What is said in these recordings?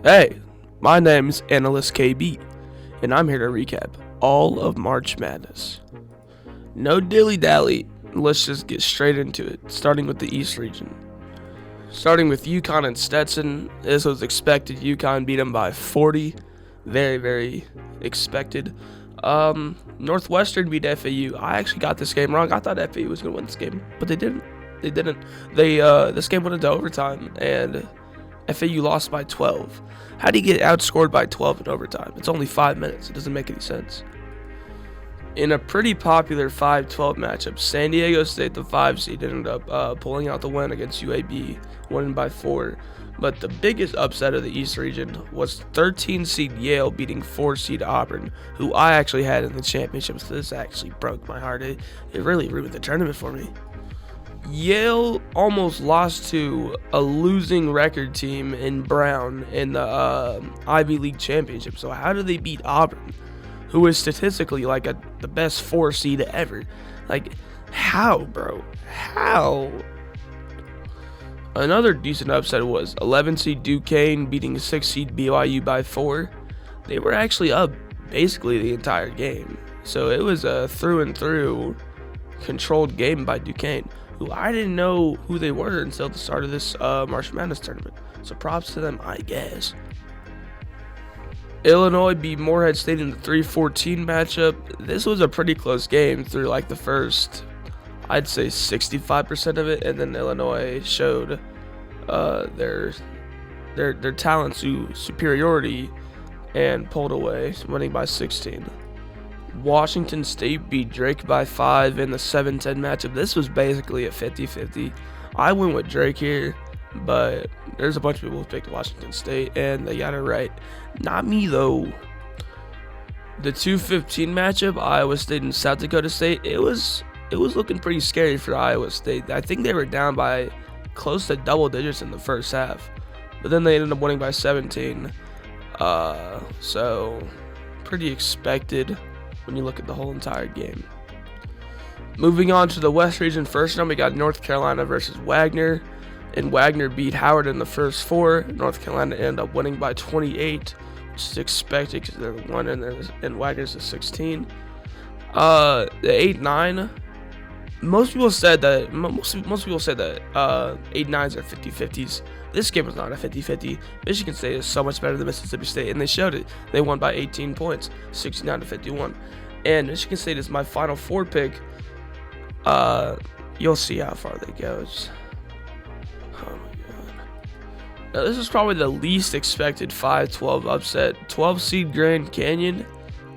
Hey, my name's Analyst KB, and I'm here to recap all of March Madness. No dilly-dally, let's just get straight into it, starting with the East region. Starting with UConn and Stetson, this was expected. UConn beat them by 40, very, very expected. Northwestern beat FAU. I actually got this game wrong. I thought FAU was going to win this game, but they didn't. This game went into overtime, and FAU lost by 12. How do you get outscored by 12 in overtime? It's only 5 minutes. It doesn't make any sense. In a pretty popular 5-12 matchup, San Diego State, the 5 seed, ended up pulling out the win against UAB, winning by 4. But the biggest upset of the East region was 13 seed Yale beating 4 seed Auburn, who I actually had in the championship. So this actually broke my heart. It really ruined the tournament for me. Yale almost lost to a losing record team in Brown in the Ivy League championship. So how do they beat Auburn, who is statistically like the best 4 seed ever? Like, how, bro? How? Another decent upset was 11 seed Duquesne beating 6 seed BYU by 4. They were actually up basically the entire game. So it was a through and through controlled game by Duquesne, who I didn't know who they were until the start of this March Madness tournament. So props to them, I guess. Illinois beat Morehead State in the 3-14 matchup. This was a pretty close game through like the first, I'd say 65% of it, and then Illinois showed their talent superiority and pulled away, winning by 16. Washington State beat Drake by 5 in the 7-10 matchup. This was basically a 50-50. I went with Drake here, but there's a bunch of people who picked Washington State, and they got it right. Not me, though. The 2-15 matchup, Iowa State and South Dakota State, it was looking pretty scary for Iowa State. I think they were down by close to double digits in the first half, but then they ended up winning by 17. So pretty expected when you look at the whole entire game. Moving on to the West region, first round we got North Carolina versus Wagner, and Wagner beat Howard in the first 4. North Carolina ended up winning by 28, which is expected because they're the 1 and Wagner's the 16. The 8-9. Most people said that 8-9s are 50-50s. This game was not a 50-50. Michigan State is so much better than Mississippi State, and they showed it. They won by 18 points, 69-51. And Michigan State is my Final Four pick. You'll see how far they go. Oh my god. Now this is probably the least expected 5-12 upset. 12 seed Grand Canyon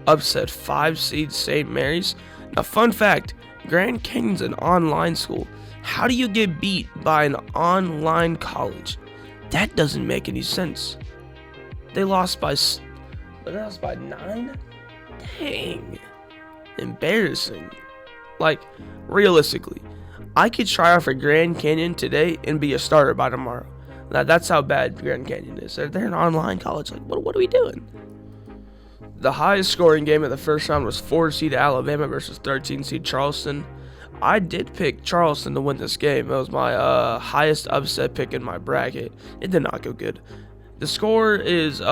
upset 5 seed St. Mary's. Now, fun fact. Grand Canyon's an online school. How do you get beat by an online college? That doesn't make any sense. They lost by 9? Dang. Embarrassing. Like, realistically, I could try out for Grand Canyon today and be a starter by tomorrow. That's how bad Grand Canyon is. They're an online college. Like, what are we doing? The highest scoring game of the first round was 4 seed Alabama versus 13 seed Charleston. I did pick Charleston to win this game. That was my highest upset pick in my bracket. It did not go good. The score is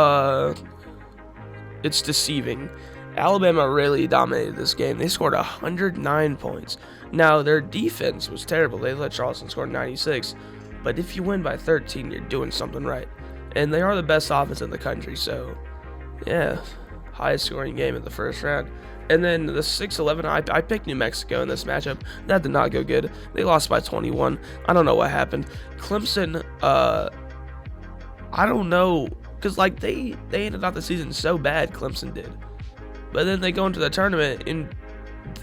it's deceiving. Alabama really dominated this game. They scored 109 points. Now, their defense was terrible. They let Charleston score 96. But if you win by 13, you're doing something right. And they are the best offense in the country, so yeah. Highest scoring game in the first round. And then the 6-11, I picked New Mexico in this matchup. That did not go good. They lost by 21. I don't know what happened. Clemson, I don't know, because like they ended out the season so bad, Clemson did. But then they go into the tournament, and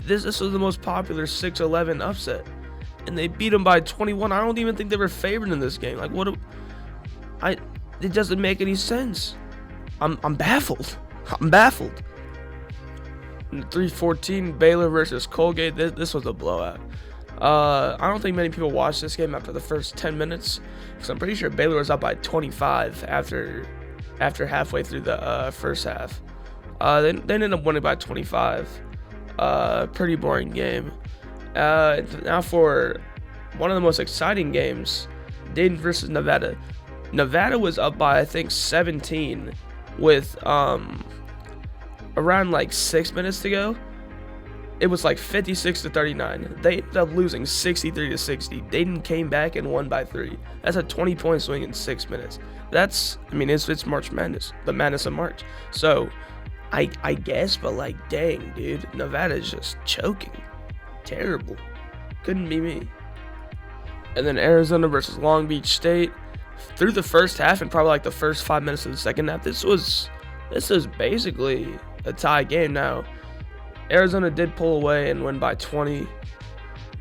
this was the most popular 6-11 upset. And they beat them by 21. I don't even think they were favored in this game. Like, it doesn't make any sense. I'm baffled. I'm baffled. In the 3-14, Baylor versus Colgate. This was a blowout. I don't think many people watched this game after the first 10 minutes, because I'm pretty sure Baylor was up by 25 after halfway through the first half. They ended up winning by 25. Pretty boring game. Now for one of the most exciting games, Dayton versus Nevada. Nevada was up by, I think, 17 with around like 6 minutes to go. It was like 56-39. They ended up losing 63-60. Dayton came back and won by 3. That's a 20-point swing in 6 minutes. That's, I mean, it's March Madness, the madness of March. So, I guess, but like, dang, dude, Nevada's just choking. Terrible. Couldn't be me. And then Arizona versus Long Beach State. Through the first half and probably like the first 5 minutes of the second half, this was basically a tie game. Now, Arizona did pull away and win by 20,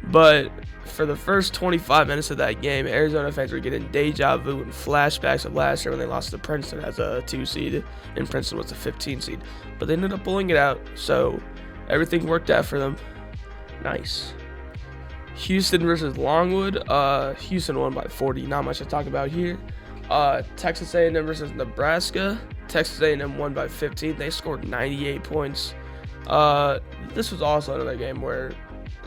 but for the first 25 minutes of that game, Arizona fans were getting deja vu and flashbacks of last year when they lost to Princeton as a 2 seed, and Princeton was a 15 seed. But they ended up pulling it out, so everything worked out for them. Nice. Houston versus Longwood. Houston won by 40. Not much to talk about here. Texas A&M versus Nebraska. Texas A&M won by 15. They scored 98 points. This was also another game where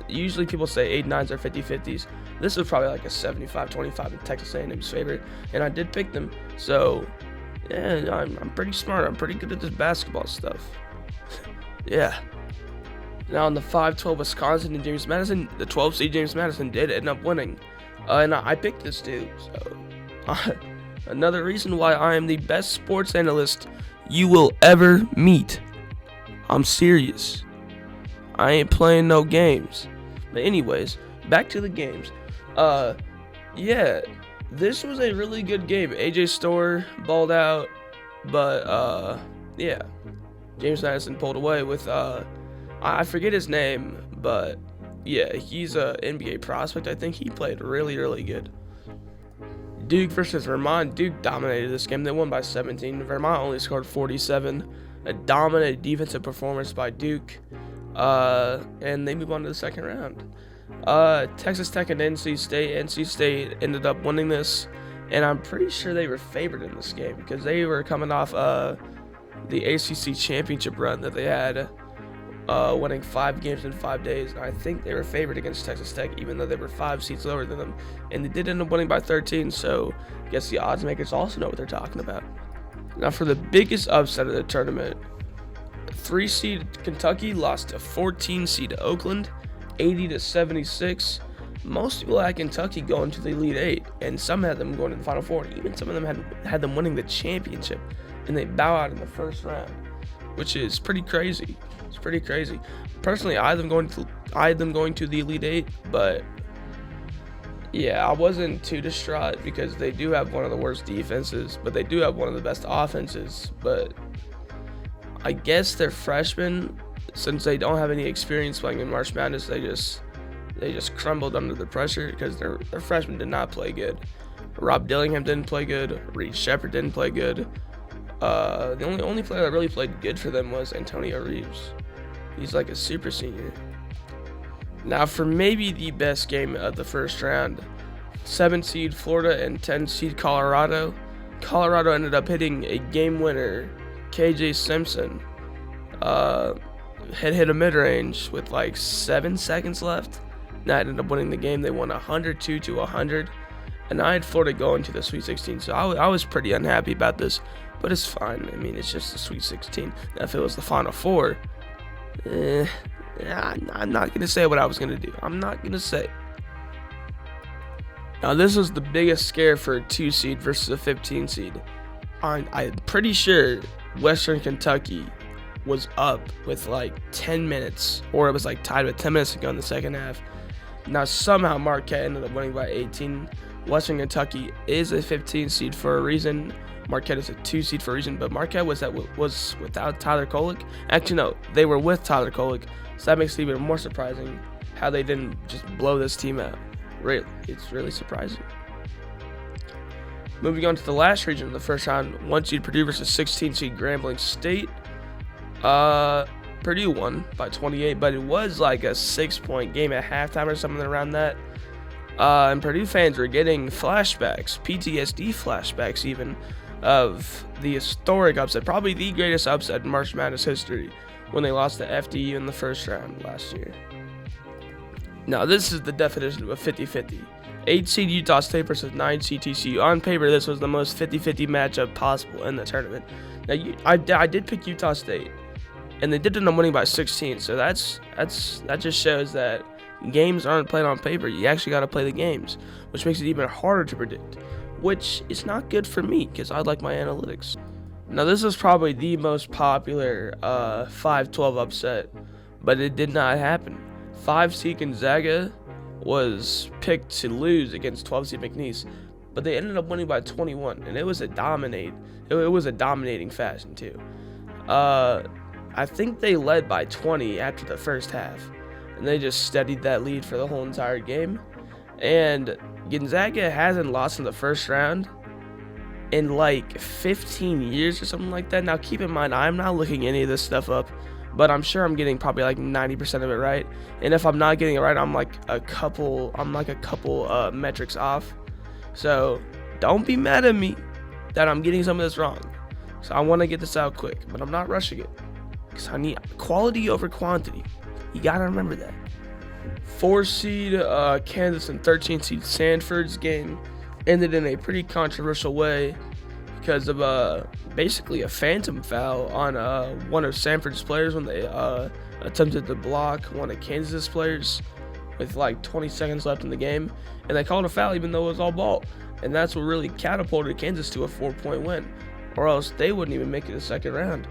usually people say 8-9s are 50-50s. This was probably like a 75-25 in Texas A&M's favor, and I did pick them. So, yeah, I'm pretty smart. I'm pretty good at this basketball stuff. Yeah. Now on the 5-12 Wisconsin and James Madison, the 12 seed James Madison did end up winning, and I picked this too. So, another reason why I am the best sports analyst you will ever meet. I'm serious. I ain't playing no games. But anyways, back to the games. Yeah, this was a really good game. AJ Storr balled out, but yeah, James Madison pulled away with I forget his name, but yeah, he's a NBA prospect. I think he played really, really good. Duke versus Vermont. Duke dominated this game. They won by 17. Vermont only scored 47. A dominant defensive performance by Duke, and they move on to the second round. Texas Tech and NC State. NC State ended up winning this, and I'm pretty sure they were favored in this game because they were coming off the ACC championship run that they had, winning 5 games in 5 days. And I think they were favored against Texas Tech, even though they were 5 seats lower than them, and they did end up winning by 13. So I guess the odds makers also know what they're talking about. Now for the biggest upset of the tournament, 3 seed Kentucky lost to 14 seed Oakland, 80-76. Most people had Kentucky going to the Elite 8, and some had them going to the Final Four. Even some of them had them winning the championship, and they bow out in the first round, which is pretty crazy. It's pretty crazy. Personally, I had them going to the Elite 8, but yeah, I wasn't too distraught because they do have one of the worst defenses, but they do have one of the best offenses. But I guess they're freshmen, since they don't have any experience playing in March Madness, they just crumbled under the pressure because their freshmen did not play good. Rob Dillingham didn't play good. Reed Shepherd didn't play good. The only player that really played good for them was Antonio Reeves. He's like a super senior. Now for maybe the best game of the first round, 7 seed Florida and 10 seed Colorado. Colorado ended up hitting a game winner, KJ Simpson. Hit a mid-range with like 7 seconds left. That ended up winning the game. They won 102-100. And I had Florida going to the Sweet 16, so I was pretty unhappy about this. But it's fine. I mean, it's just the Sweet 16. Now if it was the Final Four, I'm not going to say what I was going to do. I'm not going to say. Now, this was the biggest scare for a 2 seed versus a 15 seed. I'm pretty sure Western Kentucky was up with like 10 minutes, or it was like tied with 10 minutes to go in the second half. Now, somehow Marquette ended up winning by 18. Western Kentucky is a 15 seed for a reason. Marquette is a 2 seed for a reason, but Marquette was without Tyler Kolek. Actually, no, they were with Tyler Kolek, so that makes it even more surprising how they didn't just blow this team out. Really, it's really surprising. Moving on to the last region of the first round, 1 seed Purdue versus 16 seed Grambling State. Purdue won by 28, but it was like a 6-point game at halftime or something around that. And Purdue fans were getting flashbacks, PTSD flashbacks even, of the historic upset, probably the greatest upset in March Madness history, when they lost to FDU in the first round last year. Now, this is the definition of a 50-50. 8 seed Utah State versus 9 seed TCU. On paper, this was the most 50-50 matchup possible in the tournament. Now, I did pick Utah State, and they did end up winning by 16. So that just shows that games aren't played on paper. You actually got to play the games, which makes it even harder to predict, which is not good for me because I like my analytics. Now, this is probably the most popular 5-12 upset, but it did not happen. 5 seed Gonzaga was picked to lose against 12 seed McNeese, but they ended up winning by 21, and it was a dominating fashion too. I think they led by 20 after the first half, and they just steadied that lead for the whole entire game. And Gonzaga hasn't lost in the first round in like 15 years or something like that. Now, keep in mind, I'm not looking any of this stuff up, but I'm sure I'm getting probably like 90% of it right. And if I'm not getting it right, I'm like a couple metrics off. So don't be mad at me that I'm getting some of this wrong. So I want to get this out quick, but I'm not rushing it because I need quality over quantity. You gotta remember that. 4 seed Kansas and 13 seed Sanford's game ended in a pretty controversial way because of basically a phantom foul on one of Sanford's players when they attempted to block one of Kansas' players with like 20 seconds left in the game, and they called a foul even though it was all ball, and that's what really catapulted Kansas to a 4-point win, or else they wouldn't even make it the second round,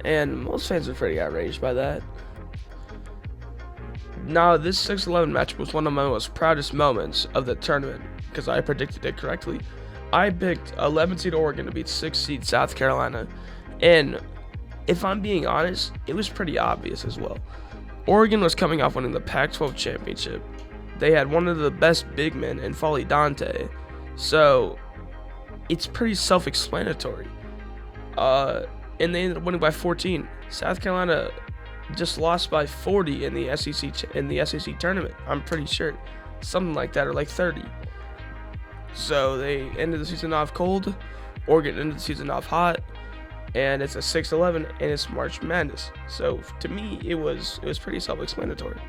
and most fans are pretty outraged by that. Now, this 6-11 matchup was one of my most proudest moments of the tournament because I predicted it correctly. I picked 11 seed Oregon to beat 6 seed South Carolina, and if I'm being honest, it was pretty obvious as well. Oregon was coming off winning the Pac-12 championship. They had one of the best big men in Foley Dante, so it's pretty self-explanatory. And they ended up winning by 14. South Carolina just lost by 40 in the SEC tournament. I'm pretty sure, something like that, or like 30. So they ended the season off cold. Oregon ended the season off hot, and it's a 6-11, and it's March Madness. So to me, it was pretty self-explanatory.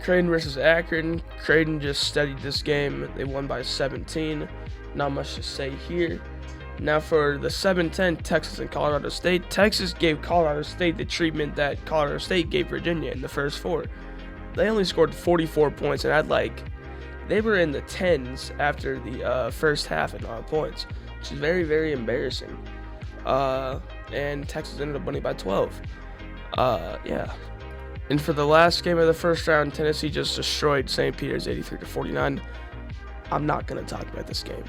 Creighton versus Akron. Creighton just studied this game. They won by 17. Not much to say here. Now for the 7-10 Texas and Colorado State. Texas gave Colorado State the treatment that Colorado State gave Virginia in the first 4. They only scored 44 points and they were in the 10s after the first half in points, which is very, very embarrassing. And Texas ended up winning by 12. Yeah. And for the last game of the first round, Tennessee just destroyed St. Peter's 83-49. I'm not going to talk about this game.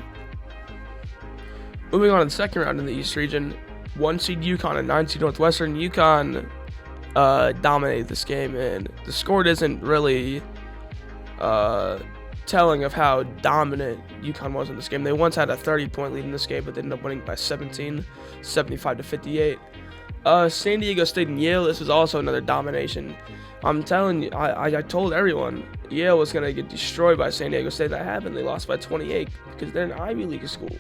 Moving on to the second round in the East region, 1 seed UConn and 9 seed Northwestern. UConn dominated this game, and the score isn't really telling of how dominant UConn was in this game. They once had a 30-point lead in this game, but they ended up winning by 17, 75-58. San Diego State and Yale, this was also another domination. I'm telling you, I told everyone Yale was going to get destroyed by San Diego State. That happened. They lost by 28 because they're an Ivy League school.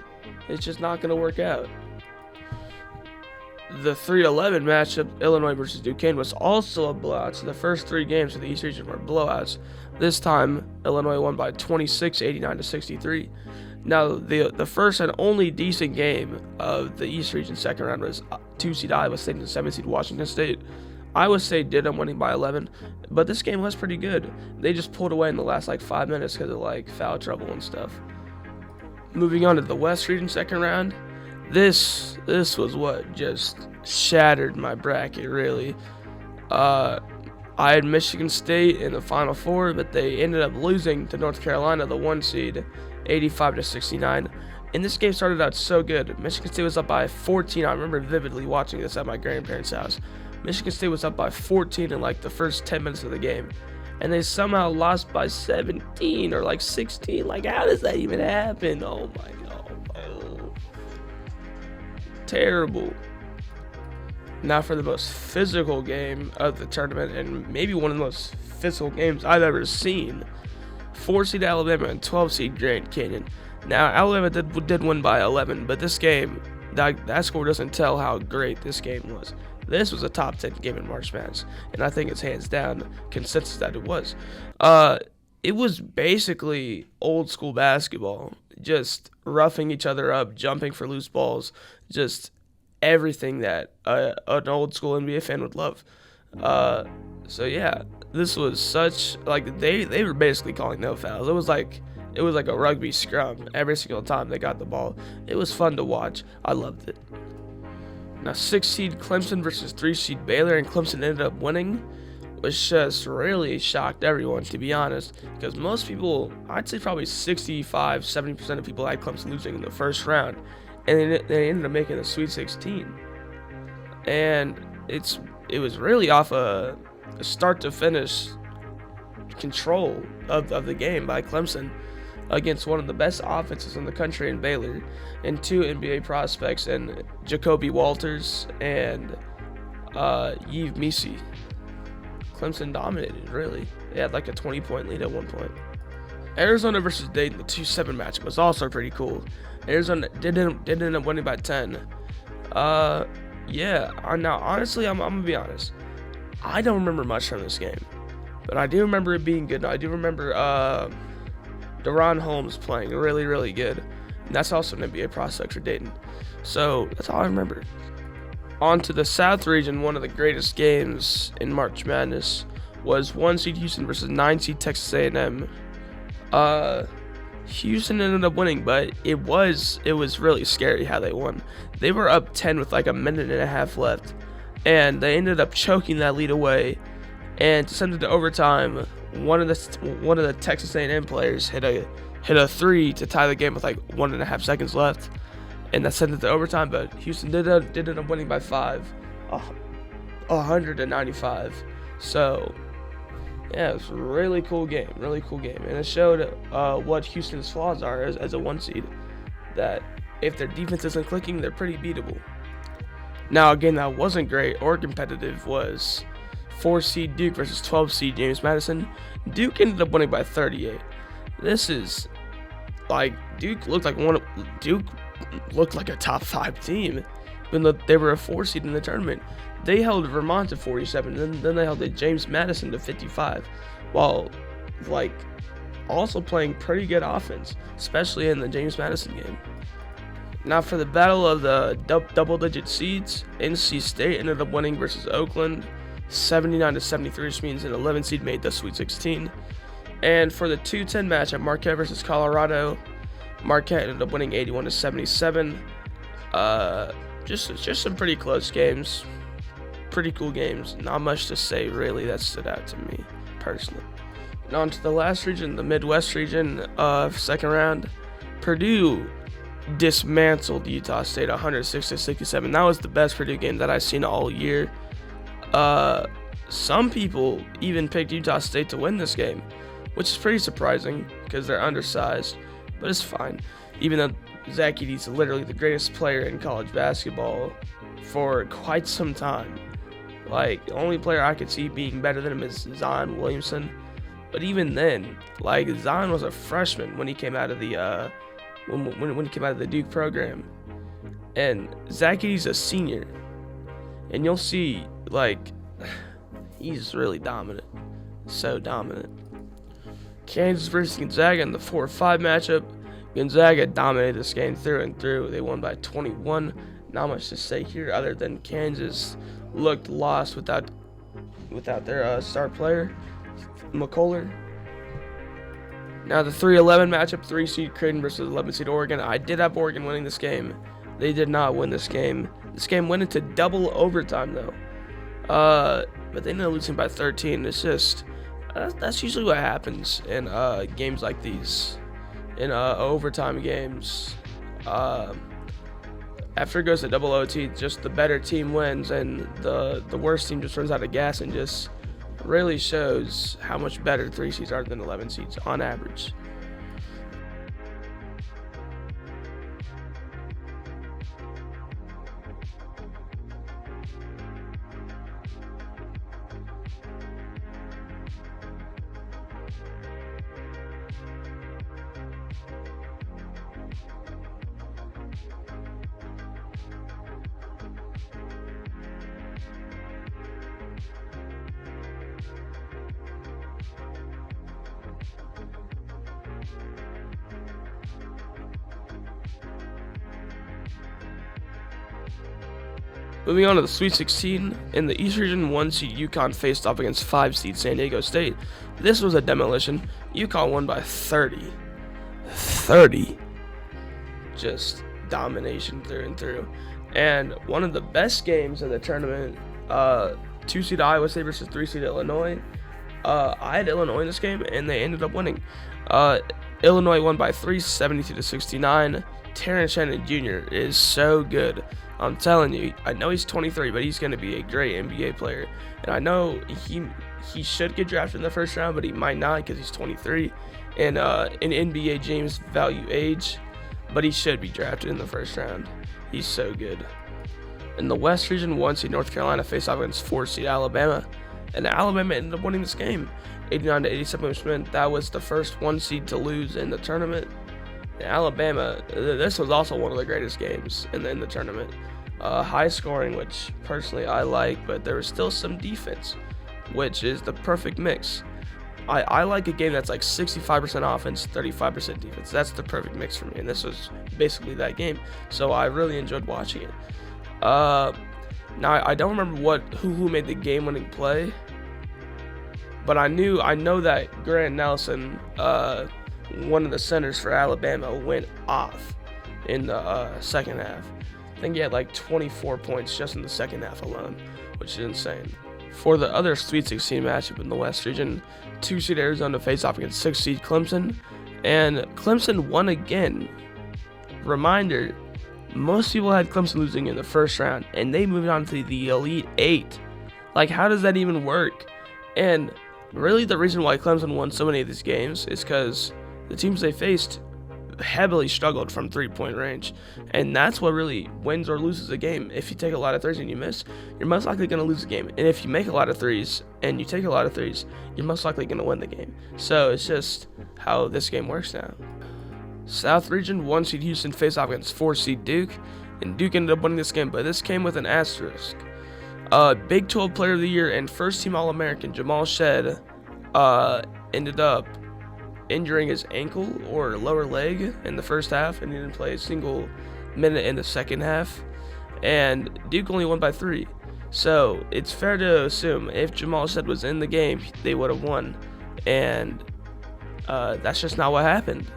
It's just not going to work out. The 3-11 matchup, Illinois versus Duquesne, was also a blowout. So the first 3 games of the East region were blowouts. This time, Illinois won by 26, 89-63. Now, the first and only decent game of the East region second round was 2 seed Iowa State and 7 seed Washington State. Iowa State did end up winning by 11, but this game was pretty good. They just pulled away in the last 5 minutes because of foul trouble and stuff. Moving on to the West region second round, this was what just shattered my bracket, really. I had Michigan State in the Final Four, but they ended up losing to North Carolina, the 1 seed, 85-69. And this game started out so good. Michigan State was up by 14. I remember vividly watching this at my grandparents' house. Michigan State was up by 14 in the first 10 minutes of the game. And they somehow lost by 17 or 16. How does that even happen? Oh my God. Oh. Terrible. Now for the most physical game of the tournament, and maybe one of the most physical games I've ever seen. 4 seed Alabama and 12 seed Grand Canyon. Now, Alabama did win by 11, but this game, that score doesn't tell how great this game was. This was a top 10 game in March Madness, and I think it's hands down consensus that it was. it was basically old school basketball, just roughing each other up, jumping for loose balls, just everything that an old school NBA fan would love. Uh, so yeah, this was such like they were basically calling no fouls. It was like a rugby scrum every single time they got the ball. It was fun to watch. I loved it. Now 6 seed Clemson versus 3 seed Baylor, and Clemson ended up winning, which just really shocked everyone, to be honest, because most people, I'd say probably 65-70% of people had Clemson losing in the first round, and they ended up making the Sweet 16. And it was really off a start to finish control of the game by Clemson against one of the best offenses in the country in Baylor, and 2 NBA prospects in Jacoby Walters and Yves Misi. Clemson dominated, really. They had like a 20-point lead at one point. Arizona versus Dayton, the 2-7 matchup, was also pretty cool. Arizona did end up winning by 10. Yeah. Now, honestly, I'm going to be honest. I don't remember much from this game, but I do remember it being good. I do remember Deron Holmes playing really, really good. And that's also an NBA prospect for Dayton. So that's all I remember. On to the South region, one of the greatest games in March Madness was 1 seed Houston versus 9 seed Texas A&M. Houston ended up winning, but it was really scary how they won. They were up 10 with like a minute and a half left, and they ended up choking that lead away. And to send it to overtime, one of the Texas A&M players hit a 3 to tie the game with like 1.5 seconds left, and that sent it to overtime. But Houston did end up winning by 5, 100-95. So yeah, it was a really cool game, and it showed what Houston's flaws are as a 1 seed. That if their defense isn't clicking, they're pretty beatable. Now, a game that wasn't great or competitive was 4 seed Duke versus 12 seed James Madison. Duke ended up winning by 38. This is like Duke looked like a top 5 team, even though they were a 4 seed in the tournament. They held Vermont to 47, and then they held James Madison to 55, while like also playing pretty good offense, especially in the James Madison game. Now for the battle of the double-digit seeds, NC State ended up winning versus Oakland, 79-73, which means an 11 seed made the Sweet 16. And for the 2-10 matchup, Marquette versus Colorado, Marquette ended up winning 81-77. Just some pretty close games, pretty cool games. Not much to say really that stood out to me personally. And on to the last region, the Midwest region, second round. Purdue dismantled Utah State 106-67. That was the best Purdue game that I've seen all year. Some people even picked Utah State to win this game, which is pretty surprising because they're undersized, but it's fine. Even though Zach Edey's literally the greatest player in college basketball for quite some time. Like, the only player I could see being better than him is Zion Williamson. But even then, like, Zion was a freshman when he came out of the when he came out of the Duke program, and Zach Edey's a senior, and you'll see, like, he's really dominant, so dominant. Kansas versus Gonzaga in the 4-5 matchup. Gonzaga dominated this game through and through. They won by 21. Not much to say here other than Kansas looked lost without their star player, McCullough. Now the 3-11 matchup, 3 seed Creighton versus 11 seed Oregon. I did have Oregon winning this game. They did not win this game. This game went into double overtime though. But they ended up losing by 13. It's just that's usually what happens in games like these, in overtime games. After it goes to double OT, just the better team wins, and the worst team just runs out of gas and just really shows how much better 3 seeds are than 11 seeds on average. Moving on to the Sweet 16, in the East Region, 1 seed UConn faced off against 5 seed San Diego State. This was a demolition. UConn won by 30. 30. Just domination through and through. And one of the best games in the tournament, 2 seed Iowa State versus 3 seed Illinois. I had Illinois in this game, and they ended up winning. Illinois won by 3, 72-69. Terrence Shannon Jr. is so good. I'm telling you, I know he's 23, but he's going to be a great NBA player. And I know he should get drafted in the first round, but he might not because he's 23. And in NBA James value age, but he should be drafted in the first round. He's so good. In the West Region, 1 seed North Carolina faced off against 4 seed Alabama. And Alabama ended up winning this game, 89-87, which meant that was the first 1 seed to lose in the tournament. And Alabama, this was also one of the greatest games in the tournament. High scoring, which personally I like, but there was still some defense, which is the perfect mix. I like a game that's like 65% offense, 35% defense. That's the perfect mix for me, and this was basically that game. So I really enjoyed watching it. Now I don't remember who made the game-winning play, but I know that Grant Nelson, one of the centers for Alabama, went off in the second half. I think he had like 24 points just in the second half alone, which is insane. For the other Sweet 16 matchup in the West Region, 2 seed Arizona faced off against 6 seed Clemson, and Clemson won again. Reminder, most people had Clemson losing in the first round, and they moved on to the Elite 8. Like, how does that even work? And really the reason why Clemson won so many of these games is because the teams they faced heavily struggled from 3-point range, and that's what really wins or loses a game. If you take a lot of threes and you miss, you're most likely going to lose the game, and if you make a lot of threes and you take a lot of threes, you're most likely going to win the game. So it's just how this game works now. South Region, 1 seed Houston faced off against 4 seed Duke, and Duke ended up winning this game, but this came with an asterisk. Big 12 Player of the Year and first team All-American Jamal Shead ended up injuring his ankle or lower leg in the first half, and he didn't play a single minute in the second half, and Duke only won by 3. So it's fair to assume if Jamal Shead was in the game, they would have won, and that's just not what happened.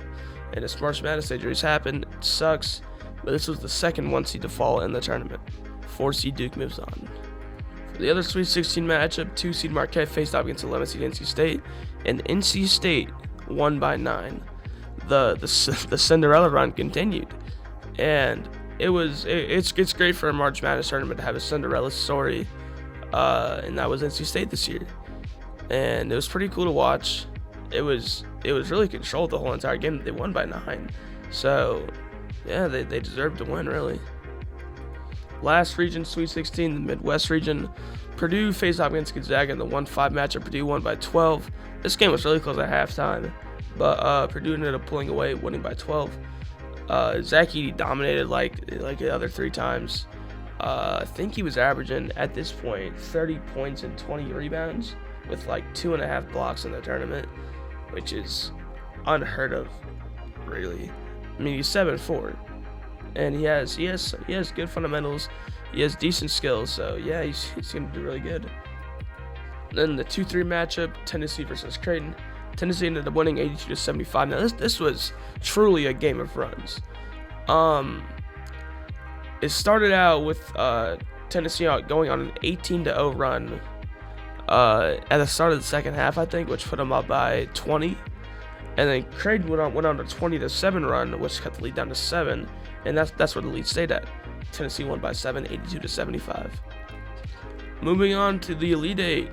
And as March Madness injuries happen, it sucks, but this was the second 1 seed to fall in the tournament. 4 seed Duke moves on. For the other Sweet 16 matchup, 2 seed Marquette faced off against 11 seed NC State, and NC State won by 9. The Cinderella run continued, and it's great for a March Madness tournament to have a Cinderella story, and that was NC State this year, and it was pretty cool to watch. It was really controlled the whole entire game. They won by 9, so yeah, they deserved to win, really. Last region, Sweet 16, the Midwest region, Purdue faced off against Gonzaga in the 1-5 matchup. Purdue won by 12. This game was really close at halftime, but Purdue ended up pulling away, winning by 12. Zach Edey dominated like the other 3 times. I think he was averaging at this point 30 points and 20 rebounds with like 2.5 blocks in the tournament, which is unheard of, really. I mean, he's 7'4", and he has good fundamentals. He has decent skills, so yeah, he's gonna do really good. Then the 2-3 matchup, Tennessee versus Creighton. Tennessee ended up winning 82-75. Now this was truly a game of runs. It started out with Tennessee going on an 18-0 run at the start of the second half, I think, which put them up by 20. And then Creighton went on a 20-7 run, which cut the lead down to 7, and that's where the lead stayed at. Tennessee won by 7, 82-75. Moving on to the Elite 8,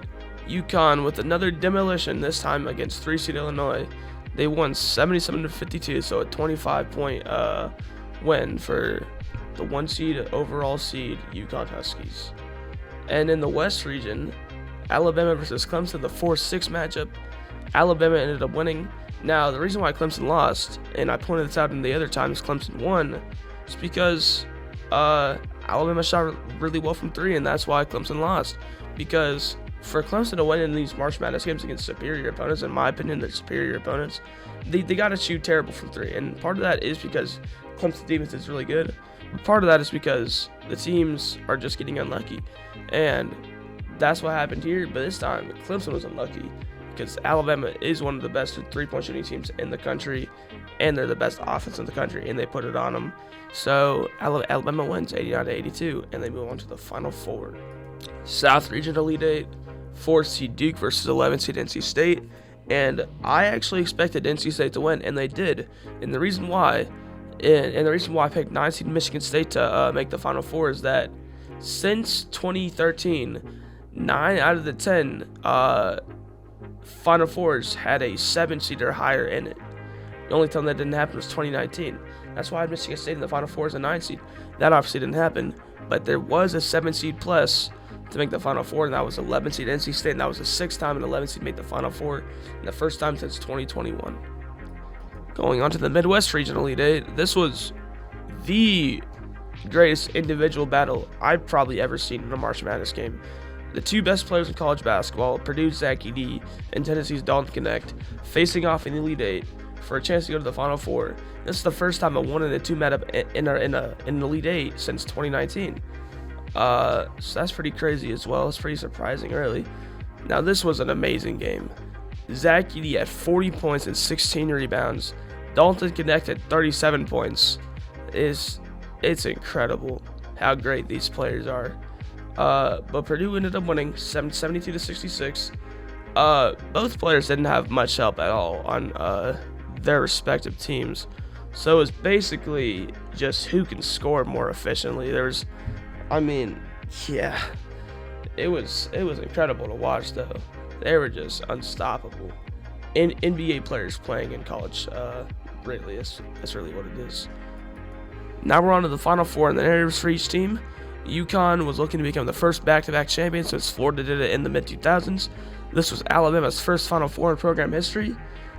UConn with another demolition, this time against 3 seed Illinois. They won 77-52, so a 25-point win for the 1 seed overall seed UConn Huskies. And in the West region, Alabama versus Clemson, the 4-6 matchup. Alabama ended up winning. Now, the reason why Clemson lost, and I pointed this out in the other times Clemson won, is because Alabama shot really well from 3, and that's why Clemson lost. Because for Clemson to win in these March Madness games against superior opponents, in my opinion, they're superior opponents, they got to shoot terrible from 3. And part of that is because Clemson's defense is really good, Part of that is because the teams are just getting unlucky, and that's what happened here. But this time, Clemson was unlucky because Alabama is one of the best three-point shooting teams in the country, and they're the best offense in the country, and they put it on them. So Alabama wins 89-82, and they move on to the Final Four. South Region Elite Eight, 4 seed Duke versus 11 seed NC State, and I actually expected NC State to win, and they did. And the reason why I picked 9 seed Michigan State to make the Final Four is that since 2013, 9 out of the 10 Final Fours had a 7 seed or higher in it. The only time that didn't happen was 2019. That's why I had Michigan State in the Final Four as a 9 seed. That obviously didn't happen, but there was a 7 seed plus to make the Final Four, and that was 11 seed NC State, and that was the 6th time an 11 seed made the Final Four, and the first time since 2021. Going on to the Midwest Region Elite Eight, this was the greatest individual battle I've probably ever seen in a March Madness game. The two best players in college basketball, Purdue's Zach Edey and Tennessee's Dalton Knecht, facing off in the Elite Eight for a chance to go to the Final Four. This is the first time a 1 and a 2 met up in an Elite Eight since 2019. So that's pretty crazy as well. It's pretty surprising, really. Now, this was an amazing game. Zach Edey had 40 points and 16 rebounds. Dalton Knecht at 37 points. It's incredible how great these players are. But Purdue ended up winning 72-66. Both players didn't have much help at all on their respective teams. So it was basically just who can score more efficiently. It was incredible to watch, though. They were just unstoppable. NBA players playing in college, really, that's really what it is. Now we're on to the Final Four, and the narratives for each team. UConn was looking to become the first back-to-back champion since Florida did it in the mid-2000s. This was Alabama's first Final Four in program history.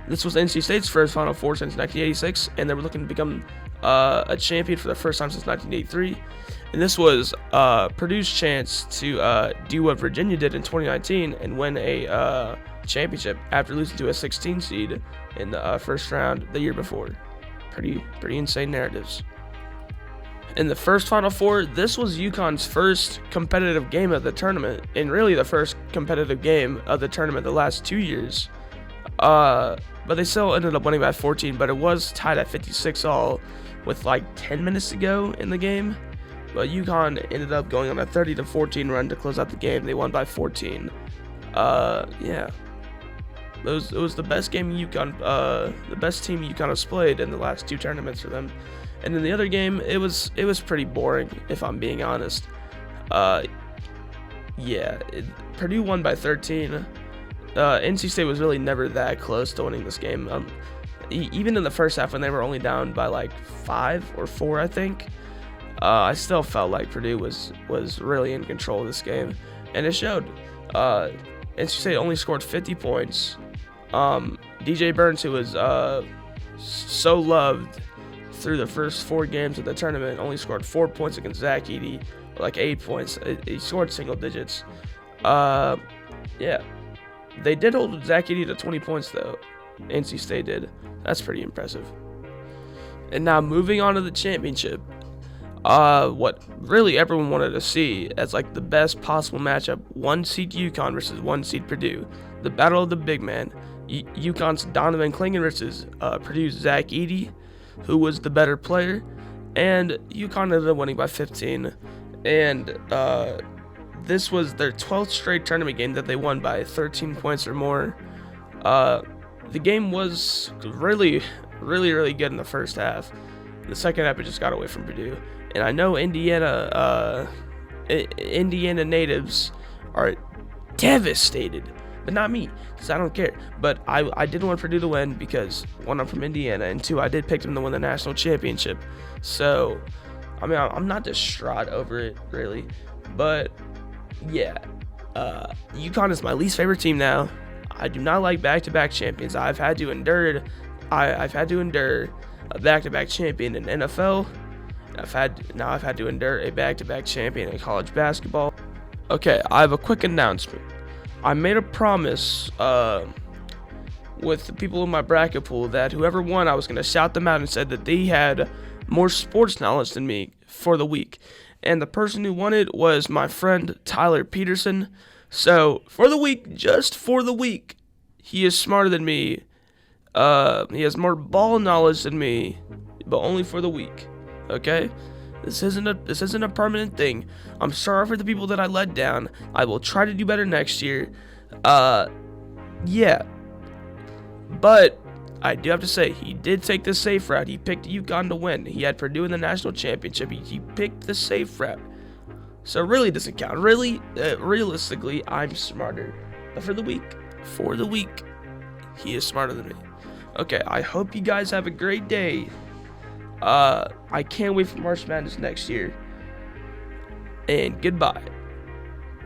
This was NC State's first Final Four since 1986, and they were looking to become a champion for the first time since 1983. And this was Purdue's chance to do what Virginia did in 2019 and win a championship after losing to a 16 seed in the first round the year before. Pretty insane narratives. In the first Final Four, this was UConn's first competitive game of the tournament, and really the first competitive game of the tournament the last 2 years. But they still ended up winning by 14, but it was tied at 56 all with like 10 minutes to go in the game. But UConn ended up going on a 30-14 run to close out the game. They won by 14. Yeah. It was the best game UConn, the best team UConn has played in the last 2 tournaments for them. And in the other game, it was pretty boring, if I'm being honest. Purdue won by 13. NC State was really never that close to winning this game. Even in the first half, when they were only down by like 5 or 4, I think, I still felt like Purdue was really in control of this game, and it showed. NC State only scored 50 points. DJ Burns, who was so loved through the first 4 games of the tournament, only scored 4 points against Zach Edey, like 8 points. He scored single digits. They did hold Zach Edey to 20 points, though. NC State did. That's pretty impressive. And now moving on to the championship. What really everyone wanted to see as like the best possible matchup: 1 seed UConn versus 1 seed Purdue. The battle of the big man. UConn's Donovan Clingan versus Purdue's Zach Edey, who was the better player, and UConn ended up winning by 15. And this was their 12th straight tournament game that they won by 13 points or more. The game was really good in the first half. In the second half, it just got away from Purdue. And I know Indiana natives are devastated, but not me, because I don't care. But I did want Purdue to win because, 1, I'm from Indiana, and 2, I did pick them to win the national championship. So, I mean, I'm not distraught over it, really. But, yeah, UConn is my least favorite team now. I do not like back-to-back champions. I've had to endure a back-to-back champion in NFL. I've had to endure a back-to-back champion in college basketball. Okay, I have a quick announcement. I made a promise with the people in my bracket pool that whoever won, I was going to shout them out and said that they had more sports knowledge than me, for the week. And the person who won it was my friend Tyler Peterson. So, for the week, just for the week, he is smarter than me. He has more ball knowledge than me, but only for the week. Okay? This isn't a permanent thing. I'm sorry for the people that I let down. I will try to do better next year. Yeah. But I do have to say, he did take the safe route. He picked UConn to win. He had Purdue in the national championship. He picked the safe route. So it really doesn't count. Realistically, I'm smarter. But for the week, he is smarter than me. Okay, I hope you guys have a great day. I can't wait for March Madness next year. And goodbye.